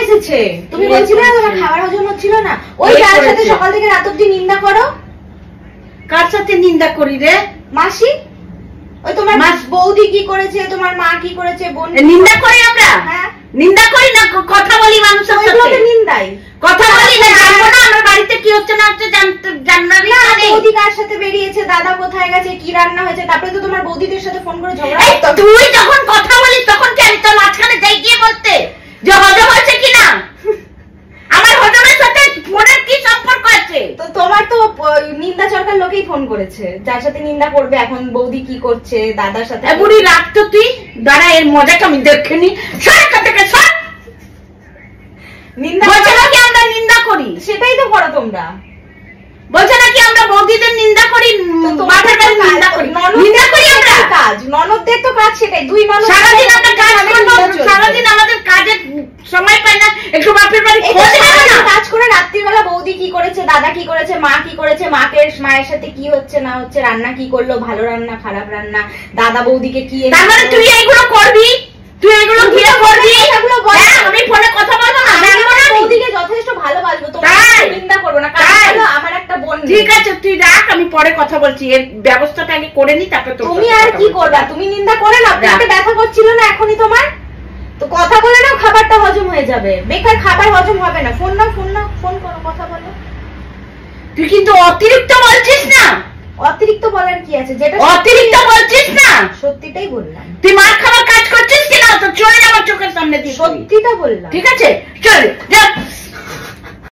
এসেছে? তুমি বলছিলে না তোমার খাবার হজম হচ্ছিল না, ওই যার সাথে সকাল থেকে রাত অব্দি নিন্দা করো। কার সাথে নিন্দা করি রে? মাসি, ওই তোমার বৌদি কি করেছে, তোমার মা কি করেছে, বোন নিন্দা করি আমরা? হ্যাঁ নিন্দা করি না, কথা বলি মানুষের সাথে। নিন্দাই কথা বলি না, জানবো না আমার বাড়িতে কি হচ্ছে না হচ্ছে জানার না। বৌদি কার সাথে বেরিয়েছে, দাদা কোথায় গেছে, কি রান্না হয়েছে, তারপরে তো তোমার বৌদিদের সাথে ফোন করে ঝগড়া। তুই যখন কথা বলিস তখন কি আমি তোর মাঝখানে যাই গিয়ে বলতে যে হজম হয়েছে কিনা? আমার হজমের সাথে ফোনের কি সম্পর্ক আছে? তো তোমার তো নিন্দা চরকার লোকেই ফোন করেছে, যার সাথে নিন্দা করবে এখন বৌদি কি করছে, দাদার সাথে। বুড়ি রাখতো তুই, দাঁড়া এর মজাটা আমি দেখে নি। সর থেকে সর। নিন্দা বলছে নাকি আমরা নিন্দা করি? সেটাই তো করো তোমরা। বলছে নাকি আমরা বৌদিদের নিন্দা করি, বাপের বাড়ি নিন্দা করি। নিন্দা করি আমরা? কাজ ননদদের তো কাজ সেটাই, দুই মানুষ সারাদিন আমরা কাজ করবো, সারাদিন আমাদের কাজের সময় পাই না, একটু বাপের বাড়ি খোঁজ নেবো না? কাজ করে রাত্রিবেলা বৌদি কি করেছে, দাদা কি করেছে, মা কি করেছে, মায়ের সাথে কি হচ্ছে না হচ্ছে, রান্না কি করলো, ভালো রান্না খারাপ রান্না, দাদা বৌদিকে কি। তার মানে তুই এইগুলো করবি? তুই এগুলো ঘিরে করবি? আমি ফোনে কথা বলবো না, জানবো না? বৌদিকে যথেষ্ট ভালোবাসবো, তোমার নিন্দা করবো না। আমার একটা বোন। ঠিক আছে তুই রাখ, আমি পরে কথা বলছি, এর ব্যবস্থাটা আগে করে নি, তারপর তুমি আর কি করবা? তুমি নিন্দা করে না, পেটে ব্যথা করছিল না এখনই তোমার, তো কথা বলে নাও, খাবারটা হজম হয়ে যাবে। বেকার খাবার হজম হবে না। ফোন নাও, ফোন করো, কথা বলো। তুই কিন্তু অতিরিক্ত বলছিস না। অতিরিক্ত বলার কি আছে? যেটা অতিরিক্ত বলছিস না, সত্যিটাই বললাম। তুই মার খাবার কাজ করছিস কিনা? তো চলে আমার চোখের সামনে দিয়ে। সত্যিটা বললাম। ঠিক আছে চল যা।